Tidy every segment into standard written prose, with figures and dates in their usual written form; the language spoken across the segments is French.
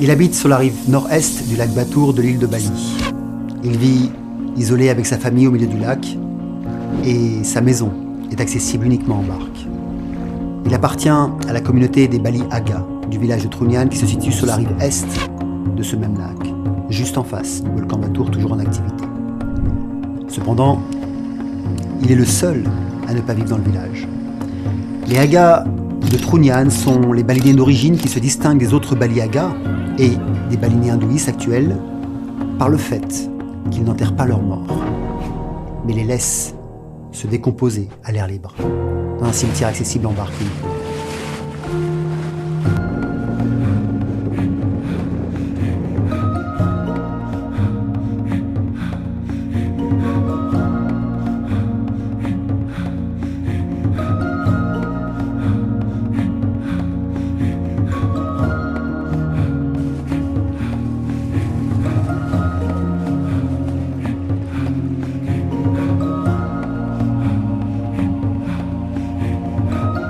Il habite sur la rive nord-est du lac Batour de l'île de Bali. Il vit isolé avec sa famille au milieu du lac et sa maison est accessible uniquement en barque. Il appartient à la communauté des Bali Aga du village de Trunyan qui se situe sur la rive est de ce même lac, juste en face du volcan Batour toujours en activité. Cependant, il est le seul à ne pas vivre dans le village. Les Aga de Trunyan sont les Balinés d'origine qui se distinguent des autres Bali Aga et des Balinés hindouistes actuels par le fait qu'ils n'enterrent pas leurs morts, mais les laissent se décomposer à l'air libre, dans un cimetière accessible en barque uniquement.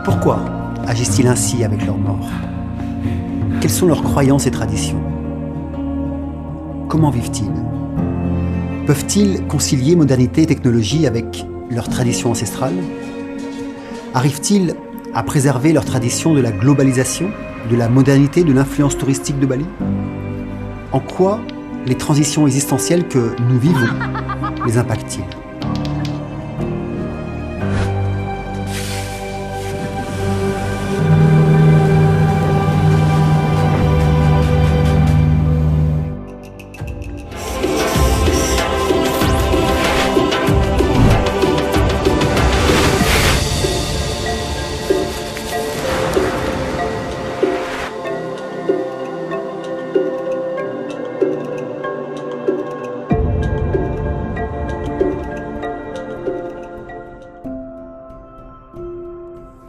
Pourquoi agissent-ils ainsi avec leurs morts? Quelles sont leurs croyances et traditions? Comment vivent-ils? Peuvent-ils concilier modernité et technologie avec leurs traditions ancestrales? Arrivent-ils à préserver leurs traditions de la globalisation, de la modernité, de l'influence touristique de Bali? En quoi les transitions existentielles que nous vivons les impactent-ils?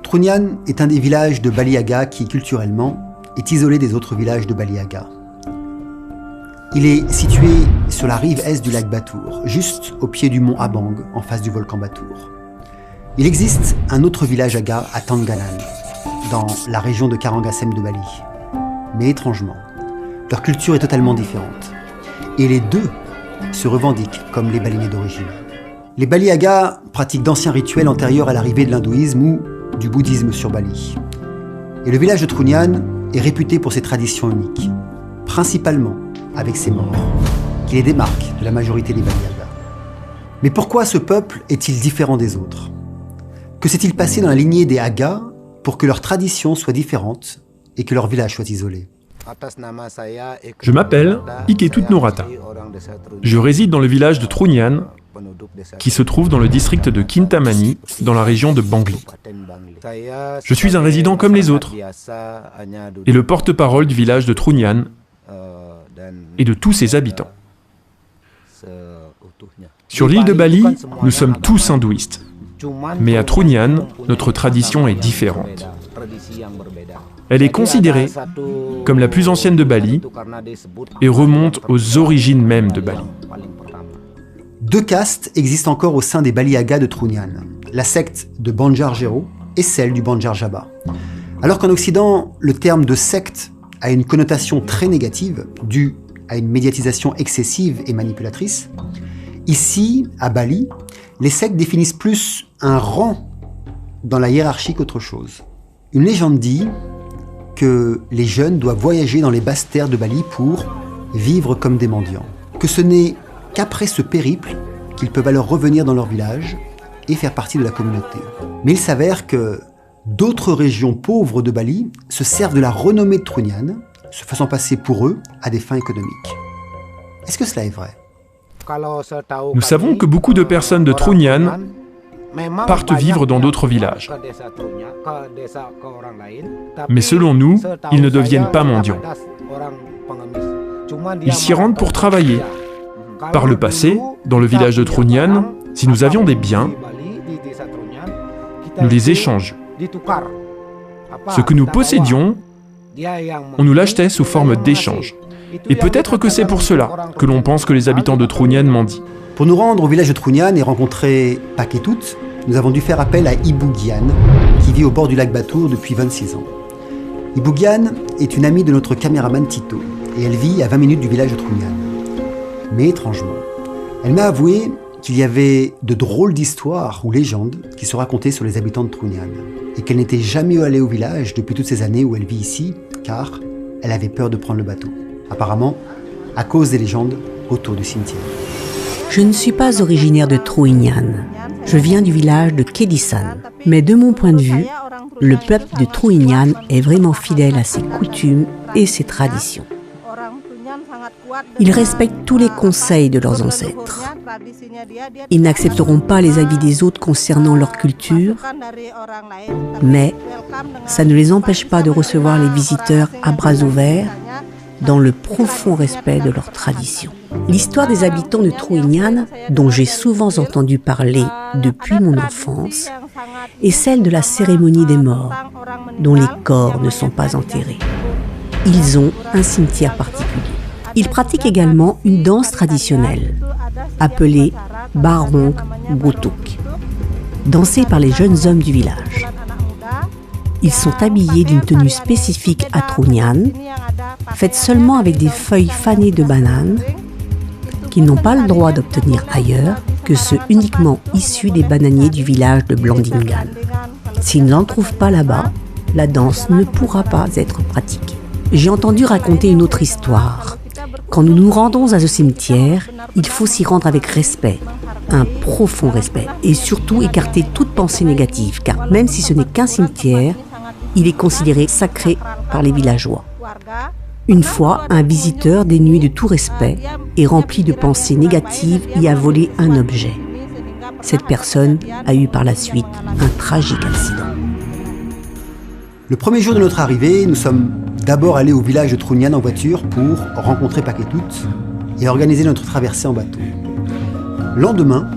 Trunyan est un des villages de Bali Aga qui, culturellement, est isolé des autres villages de Bali Aga. Il est situé sur la rive est du lac Batour, juste au pied du mont Abang, en face du volcan Batour. Il existe un autre village Aga à Tanggalan, dans la région de Karangasem de Bali. Mais étrangement, leur culture est totalement différente. Et les deux se revendiquent comme les Balinés d'origine. Les Bali Aga pratiquent d'anciens rituels antérieurs à l'arrivée de l'hindouisme ou du bouddhisme sur Bali. Et le village de Trunyan est réputé pour ses traditions uniques, principalement avec ses morts, qui les démarquent de la majorité des Bali Aga. Mais pourquoi ce peuple est-il différent des autres? Que s'est-il passé dans la lignée des Aga pour que leurs traditions soient différentes et que leur village soit isolé? Je m'appelle Iketut Norata. Je réside dans le village de Trunyan, qui se trouve dans le district de Kintamani, dans la région de Bangli. Je suis un résident comme les autres, et le porte-parole du village de Trunyan et de tous ses habitants. Sur l'île de Bali, nous sommes tous hindouistes, mais à Trunyan, notre tradition est différente. Elle est considérée comme la plus ancienne de Bali et remonte aux origines mêmes de Bali. Deux castes existent encore au sein des Bali Aga de Trunyan, la secte de Banjar Gero et celle du Banjar Jaba. Alors qu'en Occident, le terme de secte a une connotation très négative, due à une médiatisation excessive et manipulatrice, ici, à Bali, les sectes définissent plus un rang dans la hiérarchie qu'autre chose. Une légende dit que les jeunes doivent voyager dans les basses terres de Bali pour vivre comme des mendiants, que ce n'est qu'après ce périple qu'ils peuvent alors revenir dans leur village et faire partie de la communauté. Mais il s'avère que d'autres régions pauvres de Bali se servent de la renommée de Trunyan, se faisant passer pour eux à des fins économiques. Est-ce que cela est vrai? Nous savons que beaucoup de personnes de Trunyan partent vivre dans d'autres villages. Mais selon nous, ils ne deviennent pas mendiants. Ils s'y rendent pour travailler. Par le passé, dans le village de Trunyan, si nous avions des biens, nous les échangions. Ce que nous possédions, on nous l'achetait sous forme d'échange. Et peut-être que c'est pour cela que l'on pense que les habitants de Trunyan mendient. Pour nous rendre au village de Trunyan et rencontrer Paketut, nous avons dû faire appel à Ibu Gyan, qui vit au bord du lac Batour depuis 26 ans. Ibu Gyan est une amie de notre caméraman Tito. et elle vit à 20 minutes du village de Trunyan. Mais étrangement, elle m'a avoué qu'il y avait de drôles d'histoires ou légendes qui se racontaient sur les habitants de Trunyan et qu'elle n'était jamais allée au village depuis toutes ces années où elle vit ici, car elle avait peur de prendre le bateau. Apparemment, à cause des légendes autour du cimetière. Je ne suis pas originaire de Trunyan. Je viens du village de Kedisan. Mais de mon point de vue, le peuple de Trunyan est vraiment fidèle à ses coutumes et ses traditions. Ils respectent tous les conseils de leurs ancêtres. Ils n'accepteront pas les avis des autres concernant leur culture, mais ça ne les empêche pas de recevoir les visiteurs à bras ouverts dans le profond respect de leurs traditions. L'histoire des habitants de Trunyan, dont j'ai souvent entendu parler depuis mon enfance, est celle de la cérémonie des morts, dont les corps ne sont pas enterrés. Ils ont un cimetière particulier. Ils pratiquent également une danse traditionnelle, appelée Barong Botok, dansée par les jeunes hommes du village. Ils sont habillés d'une tenue spécifique à Trunyan, faite seulement avec des feuilles fanées de bananes, qu'ils n'ont pas le droit d'obtenir ailleurs que ceux uniquement issus des bananiers du village de Blandingan. S'ils n'en trouvent pas là-bas, la danse ne pourra pas être pratiquée. J'ai entendu raconter une autre histoire. Quand nous nous rendons à ce cimetière, il faut s'y rendre avec respect, un profond respect, et surtout écarter toute pensée négative, car même si ce n'est qu'un cimetière, il est considéré sacré par les villageois. Une fois, un visiteur dénué de tout respect et rempli de pensées négatives y a volé un objet. Cette personne a eu par la suite un tragique accident. Le premier jour de notre arrivée, nous sommes d'abord allés au village de Trunyan en voiture pour rencontrer Paketut et organiser notre traversée en bateau. Le lendemain,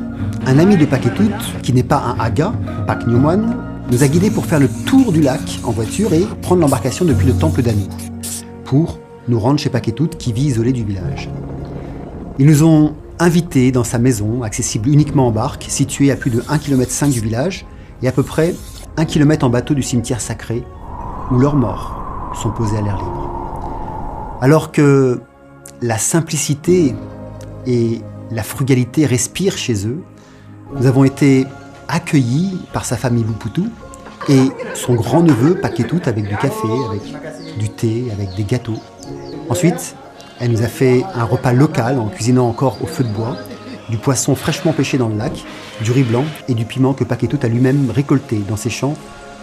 un ami de Paketut, qui n'est pas un Aga, Pak Nyoman, nous a guidés pour faire le tour du lac en voiture et prendre l'embarcation depuis le temple d'Anu, pour nous rendre chez Paketut qui vit isolé du village. Ils nous ont invités dans sa maison, accessible uniquement en barque, située à plus de 1,5 km du village et à peu près 1 km en bateau du cimetière sacré où leurs morts sont posés à l'air libre. Alors que la simplicité et la frugalité respirent chez eux, nous avons été accueillis par sa famille Luputu et son grand-neveu Paketut avec du café, avec du thé, avec des gâteaux. Ensuite, elle nous a fait un repas local en cuisinant encore au feu de bois, du poisson fraîchement pêché dans le lac, du riz blanc et du piment que Paketut a lui-même récolté dans ses champs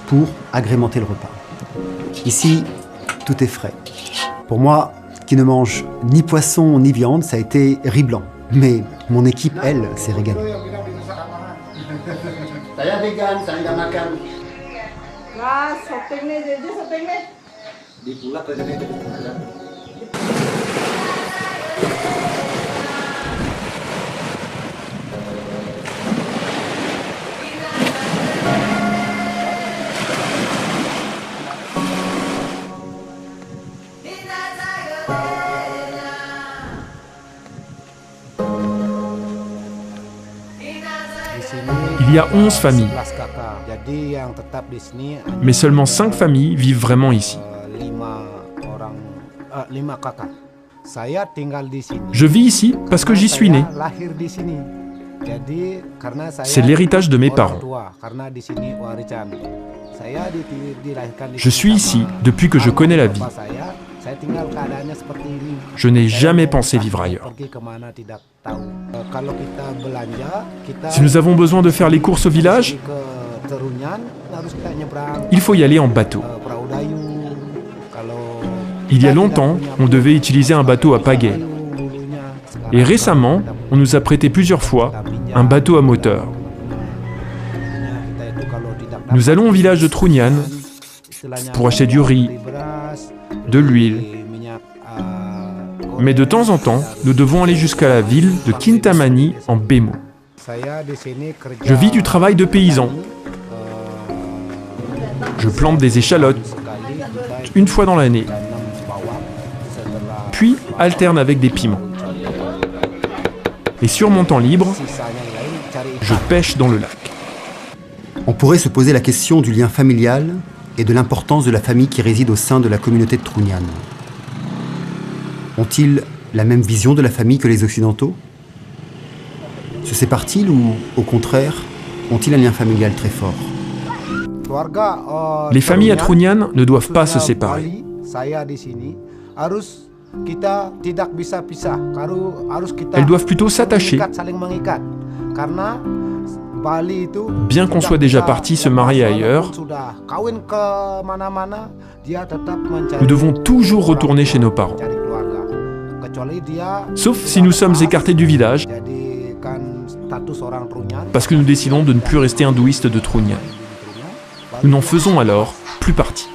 pour agrémenter le repas. Ici, tout est frais. Pour moi, qui ne mange ni poisson ni viande, ça a été riz blanc. Mais mon équipe, elle, s'est régalée. Saya vegan, saya nggak makan. Lah, shopping nih, jadi shopping nih. Dipulak kerjanya. Il y a 11 familles, mais seulement 5 familles vivent vraiment ici. Je vis ici parce que j'y suis né. C'est l'héritage de mes parents. Je suis ici depuis que je connais la vie. Je n'ai jamais pensé vivre ailleurs. Si nous avons besoin de faire les courses au village, il faut y aller en bateau. Il y a longtemps, on devait utiliser un bateau à pagaie. Et récemment, on nous a prêté plusieurs fois un bateau à moteur. Nous allons au village de Trunyan pour acheter du riz, de l'huile. Mais de temps en temps, nous devons aller jusqu'à la ville de Kintamani en Bemo. Je vis du travail de paysan. Je plante des échalotes une fois dans l'année, puis alterne avec des piments. Et sur mon temps libre, je pêche dans le lac. On pourrait se poser la question du lien familial et de l'importance de la famille qui réside au sein de la communauté de Trunyan. Ont-ils la même vision de la famille que les Occidentaux? Se séparent-ils ou, au contraire, ont-ils un lien familial très fort? Les familles à Trunyan ne doivent pas se séparer. Elles doivent plutôt s'attacher. Bien qu'on soit déjà parti se marier ailleurs, nous devons toujours retourner chez nos parents. Sauf si nous sommes écartés du village, parce que nous décidons de ne plus rester hindouistes de Trunyan. Nous n'en faisons alors plus partie.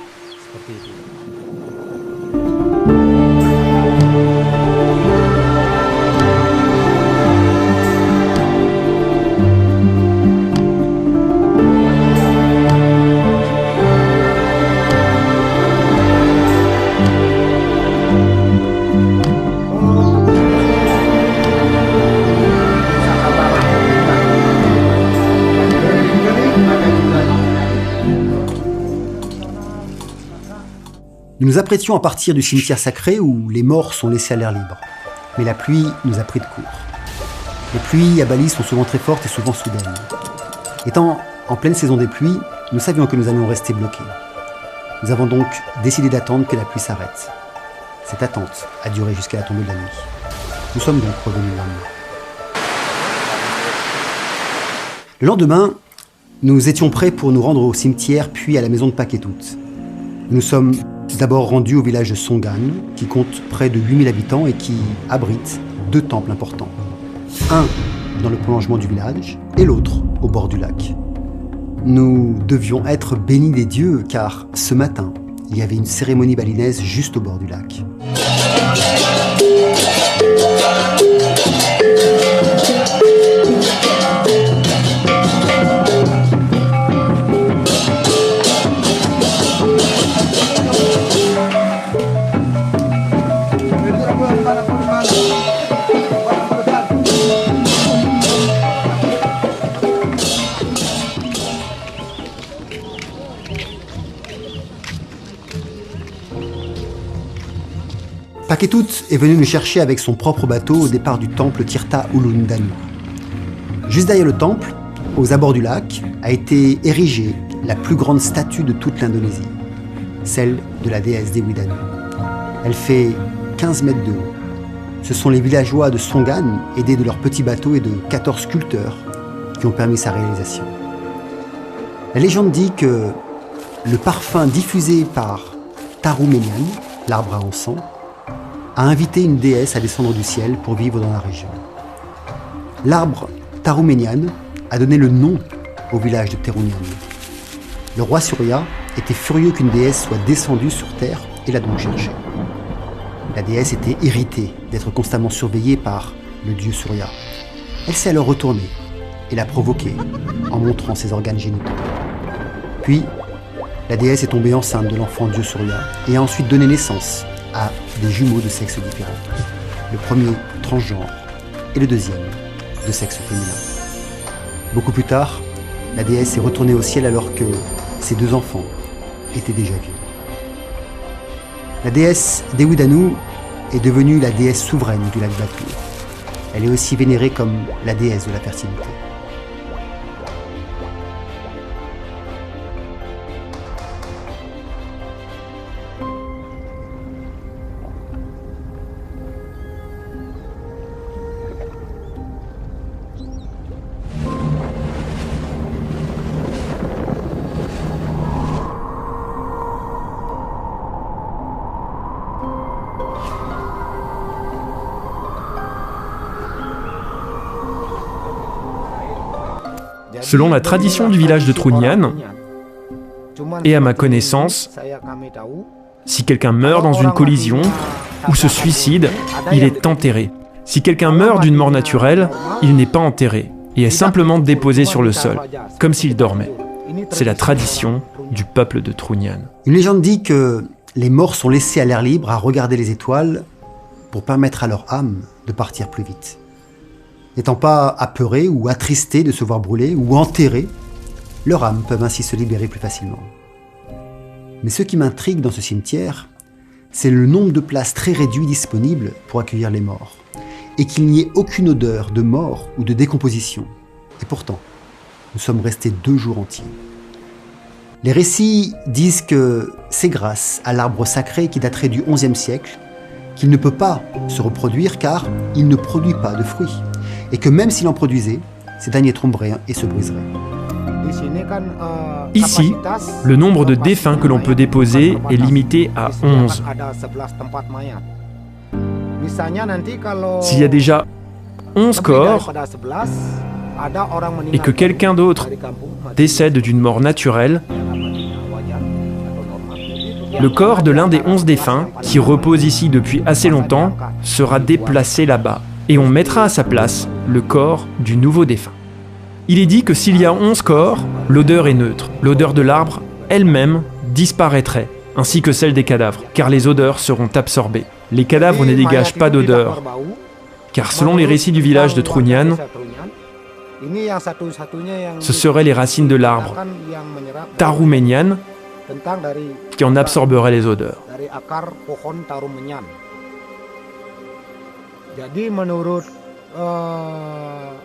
Nous nous apprêtions à partir du cimetière sacré où les morts sont laissés à l'air libre. Mais la pluie nous a pris de court. Les pluies à Bali sont souvent très fortes et souvent soudaines. Étant en pleine saison des pluies, nous savions que nous allions rester bloqués. Nous avons donc décidé d'attendre que la pluie s'arrête. Cette attente a duré jusqu'à la tombée de la nuit. Nous sommes donc revenus le lendemain. Le lendemain, nous étions prêts pour nous rendre au cimetière puis à la maison de Paketut. Nous sommes d'abord rendus au village de Songan, qui compte près de 8000 habitants et qui abrite 2 temples importants. Un dans le prolongement du village et l'autre au bord du lac. Nous devions être bénis des dieux car ce matin, il y avait une cérémonie balinaise juste au bord du lac. Paketut est venu nous chercher avec son propre bateau au départ du temple Tirta Ulun Danu. Juste derrière le temple, aux abords du lac, a été érigée la plus grande statue de toute l'Indonésie, celle de la déesse Dewi Danu. Elle fait 15 mètres de haut. Ce sont les villageois de Songan, aidés de leur petit bateau et de 14 sculpteurs, qui ont permis sa réalisation. La légende dit que le parfum diffusé par Tarumenian, l'arbre à encens, a invité une déesse à descendre du ciel pour vivre dans la région. L'arbre Tarumenian a donné le nom au village de Terunian. Le roi Surya était furieux qu'une déesse soit descendue sur terre et l'a donc cherchée. La déesse était irritée d'être constamment surveillée par le dieu Surya. Elle s'est alors retournée et l'a provoqué en montrant ses organes génitaux. Puis, la déesse est tombée enceinte de l'enfant dieu Surya et a ensuite donné naissance à des jumeaux de sexe différents. Le premier transgenre et le deuxième de sexe féminin. Beaucoup plus tard, la déesse est retournée au ciel alors que ses 2 enfants étaient déjà vieux. La déesse Dewi Danu est devenue la déesse souveraine du lac Batur. Elle est aussi vénérée comme la déesse de la fertilité. Selon la tradition du village de Trunyan, et à ma connaissance, si quelqu'un meurt dans une collision ou se suicide, il est enterré. Si quelqu'un meurt d'une mort naturelle, il n'est pas enterré et est simplement déposé sur le sol, comme s'il dormait. C'est la tradition du peuple de Trunyan. Une légende dit que les morts sont laissés à l'air libre à regarder les étoiles pour permettre à leur âme de partir plus vite. N'étant pas apeurés ou attristés de se voir brûler ou enterrés, leurs âmes peuvent ainsi se libérer plus facilement. Mais ce qui m'intrigue dans ce cimetière, c'est le nombre de places très réduit disponibles pour accueillir les morts, et qu'il n'y ait aucune odeur de mort ou de décomposition. Et pourtant, nous sommes restés 2 jours entiers. Les récits disent que c'est grâce à l'arbre sacré qui daterait du XIe siècle qu'il ne peut pas se reproduire car il ne produit pas de fruits, et que même s'il en produisait, ces derniers tomberaient et se briseraient. Ici, le nombre de défunts que l'on peut déposer est limité à 11. S'il y a déjà 11 corps et que quelqu'un d'autre décède d'une mort naturelle, le corps de l'un des 11 défunts, qui repose ici depuis assez longtemps, sera déplacé là-bas et on mettra à sa place le corps du nouveau défunt. Il est dit que s'il y a 11 corps, l'odeur est neutre. L'odeur de l'arbre elle-même disparaîtrait, ainsi que celle des cadavres, car les odeurs seront absorbées. Les cadavres ne dégagent pas d'odeur, car selon les récits du village de Trunyan, ce seraient les racines de l'arbre Tarumenyan qui en absorberaient les odeurs.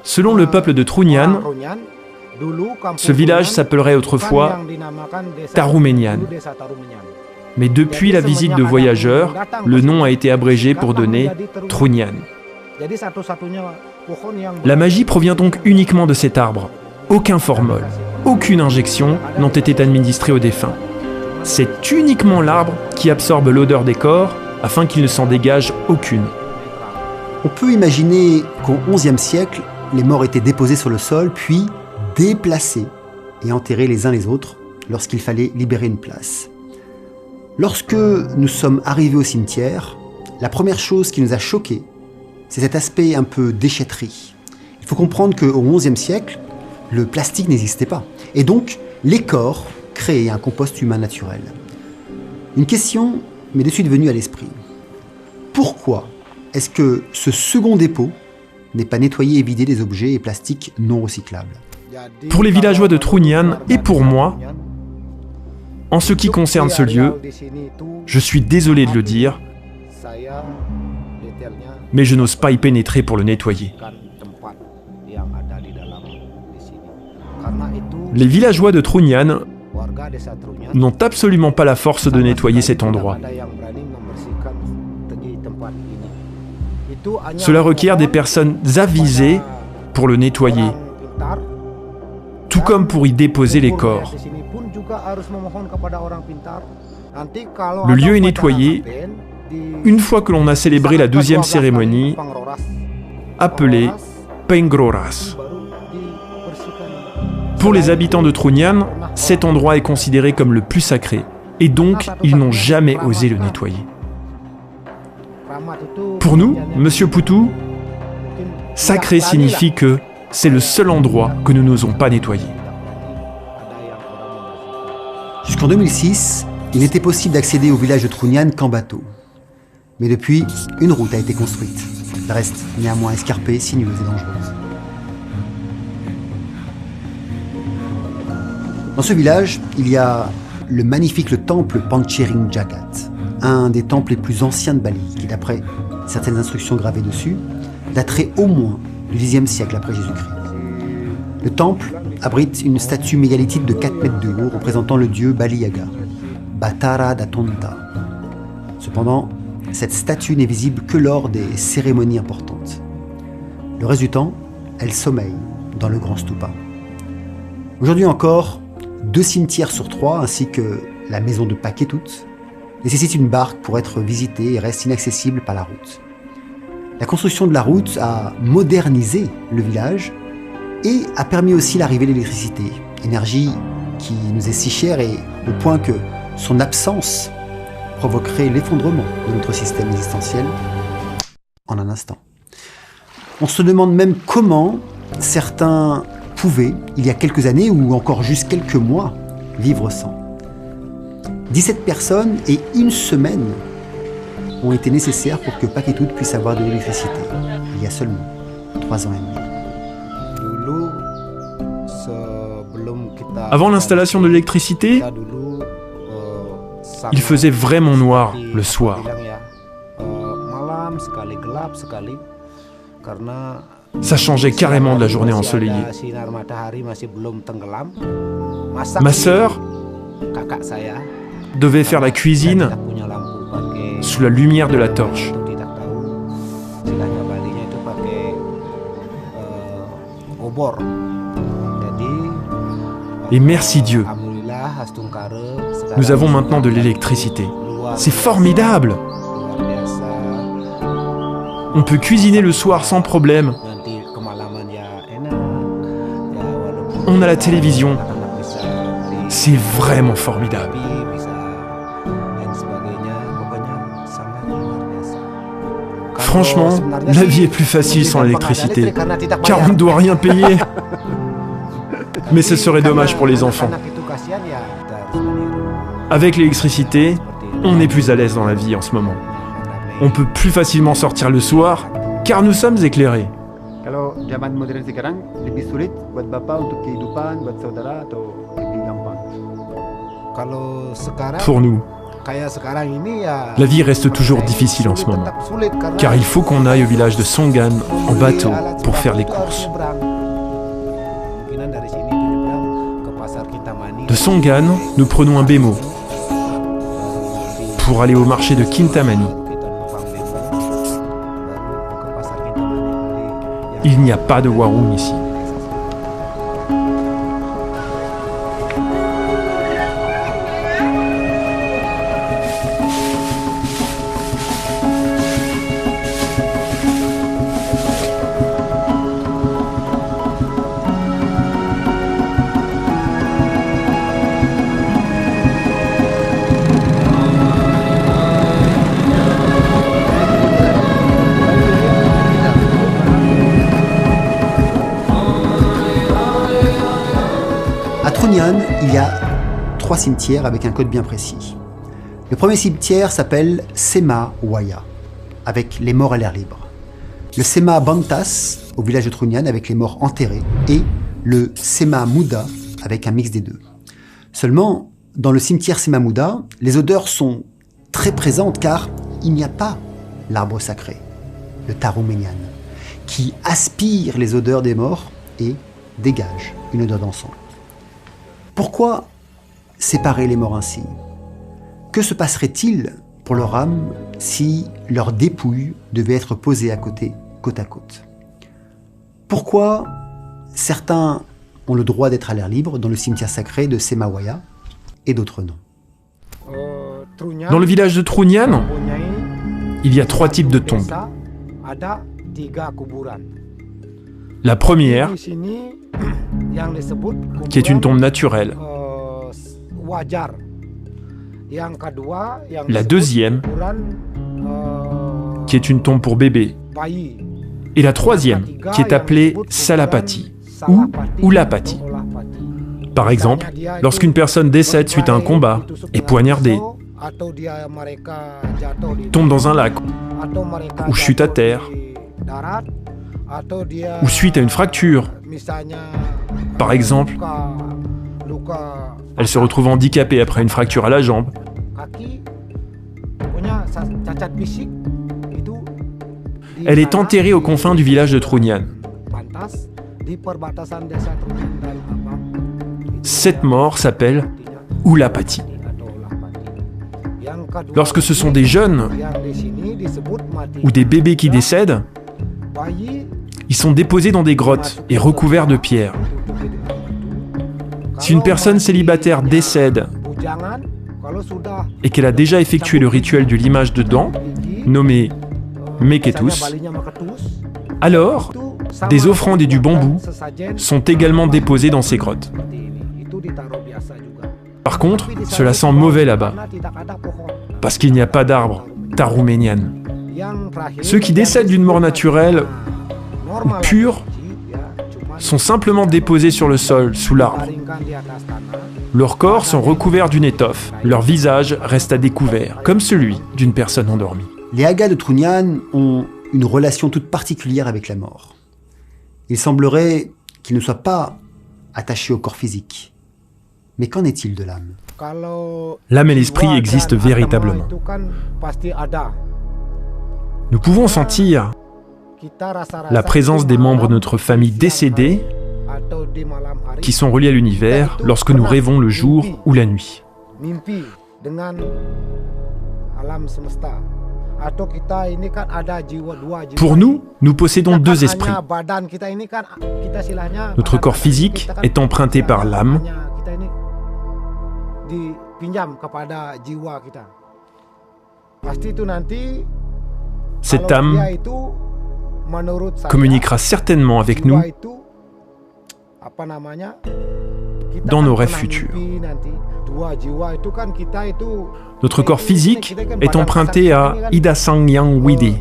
Selon le peuple de Trunyan, ce village s'appellerait autrefois Tarumenyan. Mais depuis la visite de voyageurs, le nom a été abrégé pour donner Trunyan. La magie provient donc uniquement de cet arbre. Aucun formol, aucune injection n'ont été administrées aux défunts. C'est uniquement l'arbre qui absorbe l'odeur des corps afin qu'il ne s'en dégage aucune. On peut imaginer qu'au XIe siècle, les morts étaient déposés sur le sol, puis déplacés et enterrés les uns les autres lorsqu'il fallait libérer une place. Lorsque nous sommes arrivés au cimetière, la première chose qui nous a choqués, c'est cet aspect un peu déchetterie. Il faut comprendre qu'au XIe siècle, le plastique n'existait pas. Et donc, les corps créaient un compost humain naturel. Une question m'est de suite venue à l'esprit. Pourquoi est-ce que ce second dépôt n'est pas nettoyé et vidé des objets et plastiques non recyclables? Pour les villageois de Trunyan et pour moi, en ce qui concerne ce lieu, je suis désolé de le dire, mais je n'ose pas y pénétrer pour le nettoyer. Les villageois de Trunyan n'ont absolument pas la force de nettoyer cet endroit. Cela requiert des personnes avisées pour le nettoyer, tout comme pour y déposer les corps. Le lieu est nettoyé une fois que l'on a célébré la 12e cérémonie, appelée Pengroras. Pour les habitants de Trunyan, cet endroit est considéré comme le plus sacré, et donc ils n'ont jamais osé le nettoyer. Pour nous, Monsieur Poutou, sacré signifie que c'est le seul endroit que nous n'osons pas nettoyer. Jusqu'en 2006, il n'était possible d'accéder au village de Trunyan qu'en bateau. Mais depuis, une route a été construite. Elle reste néanmoins escarpée, sinueuse et dangereuse. Dans ce village, il y a le magnifique temple Panchering Jagat, un des temples les plus anciens de Bali, qui d'après certaines instructions gravées dessus, daterait au moins du Xe siècle après Jésus-Christ. Le temple abrite une statue mégalithique de 4 mètres de haut représentant le dieu Bali Yaga, Batara Datonta. Cependant, cette statue n'est visible que lors des cérémonies importantes. Le reste du temps, elle sommeille dans le grand stupa. Aujourd'hui encore, 2 cimetières sur 3, ainsi que la maison de Paketut, nécessitent une barque pour être visitée et restent inaccessibles par la route. La construction de la route a modernisé le village et a permis aussi l'arrivée de l'électricité, énergie qui nous est si chère et au point que son absence provoquerait l'effondrement de notre système existentiel en un instant. On se demande même comment certains pouvaient, il y a quelques années ou encore juste quelques mois, vivre sans. 17 personnes et 1 semaine ont été nécessaires pour que Paketut puisse avoir de l'électricité, il y a seulement 3 ans et demi. Avant l'installation de l'électricité, Il faisait vraiment noir le soir. Ça changeait carrément de la journée ensoleillée. Ma sœur devait faire la cuisine sous la lumière de la torche. Et merci Dieu, nous avons maintenant de l'électricité. C'est formidable! On peut cuisiner le soir sans problème. On a la télévision. C'est vraiment formidable. Franchement, la vie est plus facile sans l'électricité, car on ne doit rien payer. Mais ce serait dommage pour les enfants. Avec l'électricité, on est plus à l'aise dans la vie en ce moment. On peut plus facilement sortir le soir, car nous sommes éclairés. Kalau zaman modern sekarang lebih sulit buat bapak untuk kehidupan, buat saudara atau lebih gampang? Pour nous, la vie reste toujours difficile en ce moment, car il faut qu'on aille au village de Songan en bateau pour faire les courses. De Songan, nous prenons un bémo pour aller au marché de Kintamani. Il n'y a pas de warung ici. Il y a 3 cimetières avec un code bien précis. Le premier cimetière s'appelle Sema Waya, avec les morts à l'air libre. Le Sema Bantas, au village de Trunyan, avec les morts enterrés. Et le Sema Muda, avec un mix des deux. Seulement, dans le cimetière Sema Muda, les odeurs sont très présentes car il n'y a pas l'arbre sacré, le Tarumenyan, qui aspire les odeurs des morts et dégage une odeur d'encens. Pourquoi séparer les morts ainsi? Que se passerait-il pour leur âme si leurs dépouilles devaient être posées à côté, côte à côte? Pourquoi certains ont le droit d'être à l'air libre dans le cimetière sacré de Semawaya et d'autres non? Dans le village de Trunyan, il y a 3 types de tombes. La première, qui est une tombe naturelle. La deuxième, qui est une tombe pour bébé. Et la troisième, qui est appelée Salapati ou Ulapati. Par exemple, lorsqu'une personne décède suite à un combat, est poignardée, tombe dans un lac, ou chute à terre, ou suite à une fracture. Par exemple, elle se retrouve handicapée après une fracture à la jambe. Elle est enterrée aux confins du village de Trunyan. Cette mort s'appelle Ulapati. Lorsque ce sont des jeunes ou des bébés qui décèdent, ils sont déposés dans des grottes et recouverts de pierres. Si une personne célibataire décède et qu'elle a déjà effectué le rituel du limage de dents, nommé Meketus, alors des offrandes et du bambou sont également déposés dans ces grottes. Par contre, cela sent mauvais là-bas, parce qu'il n'y a pas d'arbre Tarumenyan. Ceux qui décèdent d'une mort naturelle ou pure sont simplement déposés sur le sol, sous l'arbre. Leurs corps sont recouverts d'une étoffe, leur visage reste à découvert, comme celui d'une personne endormie. Les Aga de Trunyan ont une relation toute particulière avec la mort. Il semblerait qu'ils ne soient pas attachés au corps physique, Mais qu'en est-il de l'âme? L'âme et l'esprit existent véritablement. Nous pouvons sentir la présence des membres de notre famille décédés qui sont reliés à l'univers lorsque nous rêvons le jour ou la nuit. Pour nous, nous possédons deux esprits. Notre corps physique est emprunté par l'âme. Cette âme communiquera certainement avec nous dans nos rêves futurs. Notre corps physique est emprunté à Ida Sang Yang Widi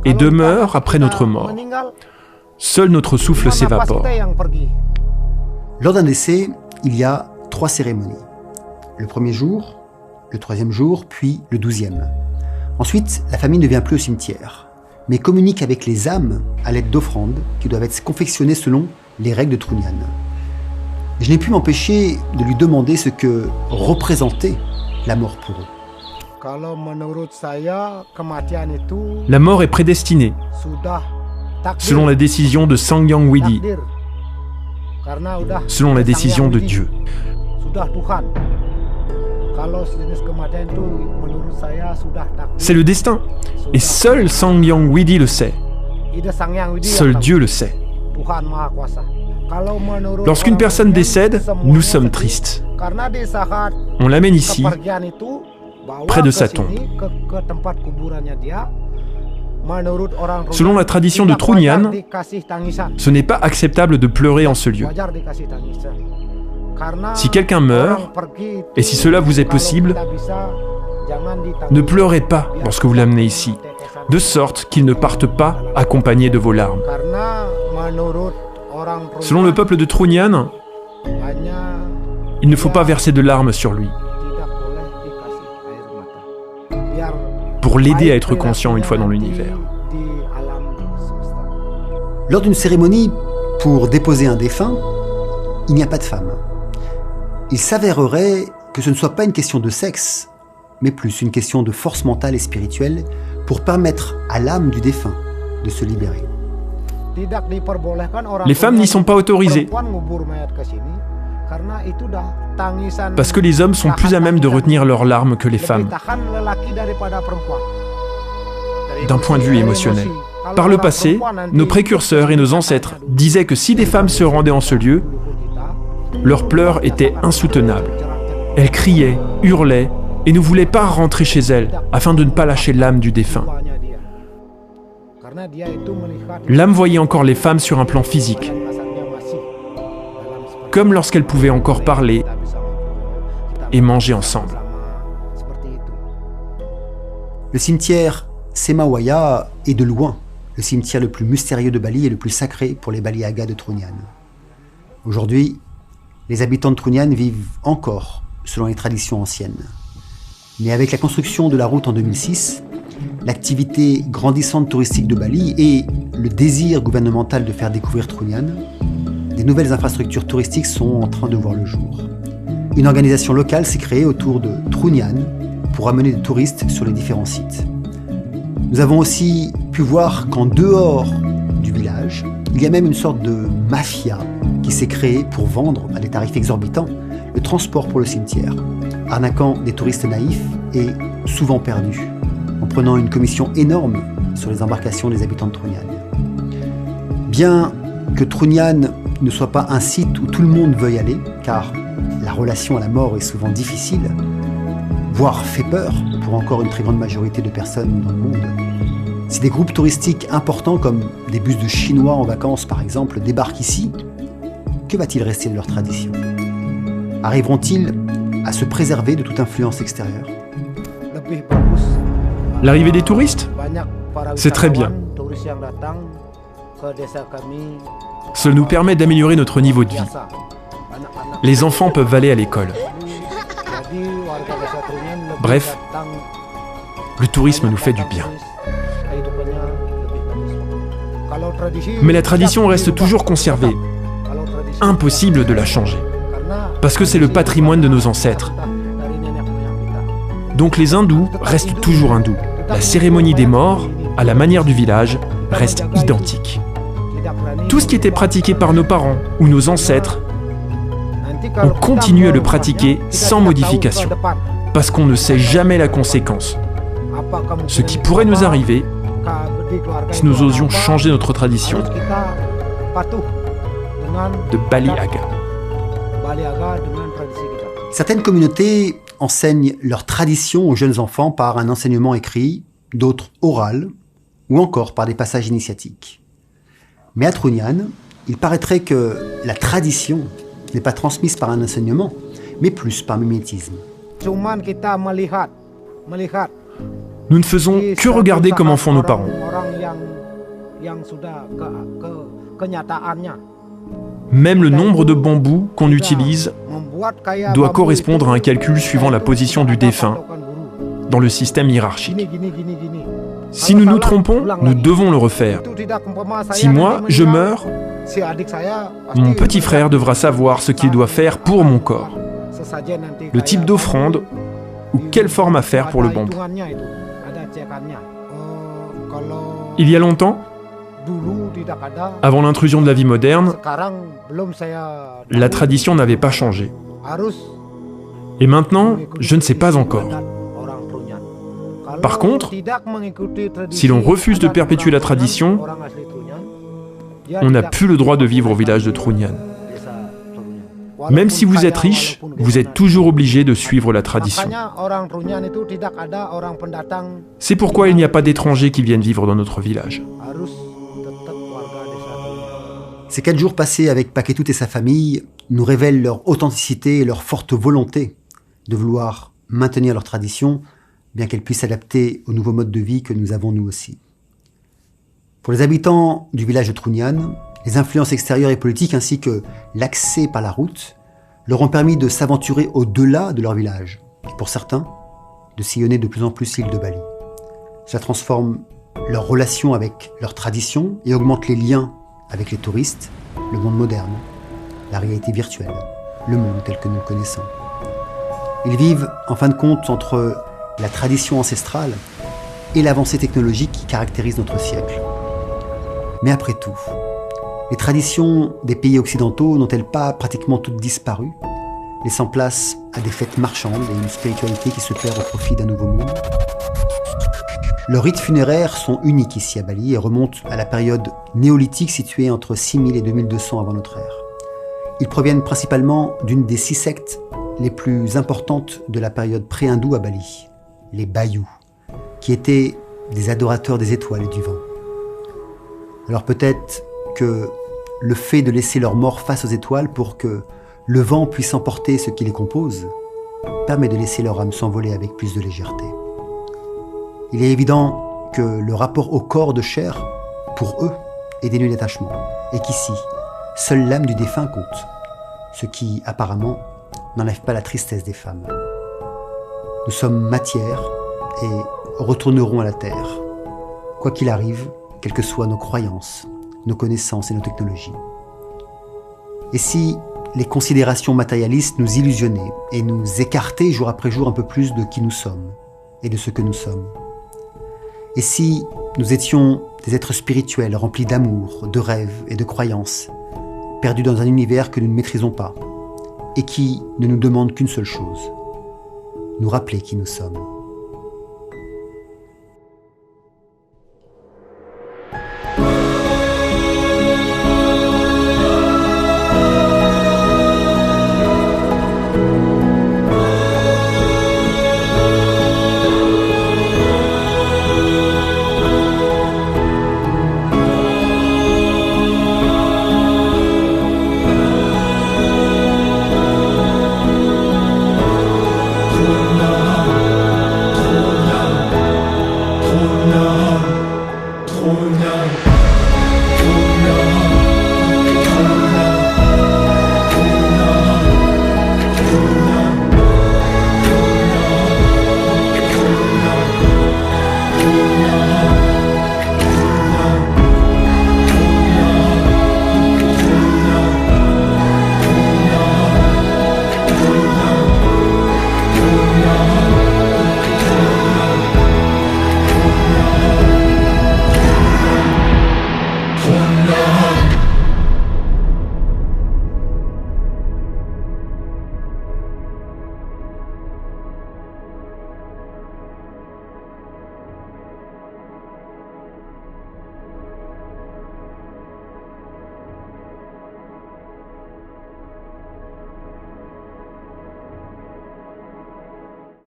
et demeure après notre mort. Seul notre souffle s'évapore. Lors d'un décès, il y a 3 cérémonies. Le premier jour, le 3e jour, puis le 12e. Ensuite, la famille ne vient plus au cimetière, mais communique avec les âmes à l'aide d'offrandes qui doivent être confectionnées selon les règles de Trunyan. Je n'ai pu m'empêcher de lui demander ce que représentait la mort pour eux. La mort est prédestinée, selon la décision de Sang Yang Widi, selon la décision de Dieu. C'est le destin, et seul Sang Yang Widi le sait. Seul Dieu le sait. Lorsqu'une personne décède, nous sommes tristes. On l'amène ici, près de sa tombe. Selon la tradition de Trunyan, ce n'est pas acceptable de pleurer en ce lieu. Si quelqu'un meurt, et si cela vous est possible, ne pleurez pas lorsque vous l'amenez ici, de sorte qu'il ne parte pas accompagné de vos larmes. Selon le peuple de Trunyan, il ne faut pas verser de larmes sur lui, pour l'aider à être conscient une fois dans l'univers. Lors d'une cérémonie pour déposer un défunt, il n'y a pas de femme. Il s'avérerait que ce ne soit pas une question de sexe, mais plus une question de force mentale et spirituelle pour permettre à l'âme du défunt de se libérer. Les femmes n'y sont pas autorisées, parce que les hommes sont plus à même de retenir leurs larmes que les femmes, d'un point de vue émotionnel. Par le passé, nos précurseurs et nos ancêtres disaient que si des femmes se rendaient en ce lieu, leurs pleurs étaient insoutenables. Elles criaient, hurlaient et ne voulaient pas rentrer chez elles afin de ne pas lâcher l'âme du défunt. L'âme voyait encore les femmes sur un plan physique, comme lorsqu'elles pouvaient encore parler et manger ensemble. Le cimetière Semawaya est de loin le cimetière le plus mystérieux de Bali et le plus sacré pour les Baliagas de Trunyan. Aujourd'hui, les habitants de Trunyan vivent encore selon les traditions anciennes. Mais avec la construction de la route en 2006, l'activité grandissante touristique de Bali et le désir gouvernemental de faire découvrir Trunyan, des nouvelles infrastructures touristiques sont en train de voir le jour. Une organisation locale s'est créée autour de Trunyan pour amener des touristes sur les différents sites. Nous avons aussi pu voir qu'en dehors du village, il y a même une sorte de mafia qui s'est créée pour vendre à des tarifs exorbitants le transport pour le cimetière, arnaquant des touristes naïfs et souvent perdus, en prenant une commission énorme sur les embarcations des habitants de Trunyan. Bien que Trunyan ne soit pas un site où tout le monde veuille aller, car la relation à la mort est souvent difficile, voire fait peur pour encore une très grande majorité de personnes dans le monde. Si des groupes touristiques importants comme des bus de Chinois en vacances par exemple débarquent ici, que va-t-il rester de leur tradition? Arriveront-ils à se préserver de toute influence extérieure? L'arrivée des touristes, c'est très bien. Cela nous permet d'améliorer notre niveau de vie. Les enfants peuvent aller à l'école. Bref, le tourisme nous fait du bien. Mais la tradition reste toujours conservée. impossible de la changer, parce que c'est le patrimoine de nos ancêtres. Donc les hindous restent toujours hindous. La cérémonie des morts, à la manière du village, reste identique. Tout ce qui était pratiqué par nos parents ou nos ancêtres, on continue à le pratiquer sans modification, parce qu'on ne sait jamais la conséquence. Ce qui pourrait nous arriver si nous osions changer notre tradition de Bali Aga. Certaines communautés enseignent leurs traditions aux jeunes enfants par un enseignement écrit, d'autres oral, ou encore par des passages initiatiques. Mais à Trunyan, il paraîtrait que la tradition n'est pas transmise par un enseignement, mais plus par mimétisme. Nous ne faisons que regarder comment font nos parents. Même le nombre de bambous qu'on utilise doit correspondre à un calcul suivant la position du défunt dans le système hiérarchique. Si nous nous trompons, nous devons le refaire. Si moi, je meurs, mon petit frère devra savoir ce qu'il doit faire pour mon corps, le type d'offrande ou quelle forme à faire pour le bambou. Il y a longtemps, avant l'intrusion de la vie moderne, la tradition n'avait pas changé. Et maintenant, je ne sais pas encore. Par contre, si l'on refuse de perpétuer la tradition, on n'a plus le droit de vivre au village de Trunyan. Même si vous êtes riche, vous êtes toujours obligé de suivre la tradition. C'est pourquoi il n'y a pas d'étrangers qui viennent vivre dans notre village. Ces 4 jours passés avec Paquetut et sa famille nous révèlent leur authenticité et leur forte volonté de vouloir maintenir leur tradition, bien qu'elle puisse s'adapter au nouveau mode de vie que nous avons nous aussi. Pour les habitants du village de Trunyan, les influences extérieures et politiques ainsi que l'accès par la route leur ont permis de s'aventurer au-delà de leur village, et pour certains, de sillonner de plus en plus l'île de Bali. Cela transforme leur relation avec leur tradition et augmente les liens avec les touristes, le monde moderne, la réalité virtuelle, le monde tel que nous le connaissons. Ils vivent en fin de compte entre la tradition ancestrale et l'avancée technologique qui caractérise notre siècle. Mais après tout, les traditions des pays occidentaux n'ont-elles pas pratiquement toutes disparu, laissant place à des fêtes marchandes et une spiritualité qui se perd au profit d'un nouveau monde? Leurs rites funéraires sont uniques ici à Bali et remontent à la période néolithique située entre 6000 et 2200 avant notre ère. Ils proviennent principalement d'une des 6 sectes les plus importantes de la période pré-hindoue à Bali, les Bayous, qui étaient des adorateurs des étoiles et du vent. Alors peut-être que le fait de laisser leur mort face aux étoiles pour que le vent puisse emporter ce qui les compose permet de laisser leur âme s'envoler avec plus de légèreté. Il est évident que le rapport au corps de chair, pour eux, est dénué d'attachement, et qu'ici, seule l'âme du défunt compte, ce qui, apparemment, n'enlève pas la tristesse des femmes. Nous sommes matière et retournerons à la terre, quoi qu'il arrive, quelles que soient nos croyances, nos connaissances et nos technologies. Et si les considérations matérialistes nous illusionnaient et nous écartaient jour après jour un peu plus de qui nous sommes et de ce que nous sommes? Et si nous étions des êtres spirituels remplis d'amour, de rêves et de croyances, perdus dans un univers que nous ne maîtrisons pas et qui ne nous demande qu'une seule chose, nous rappeler qui nous sommes?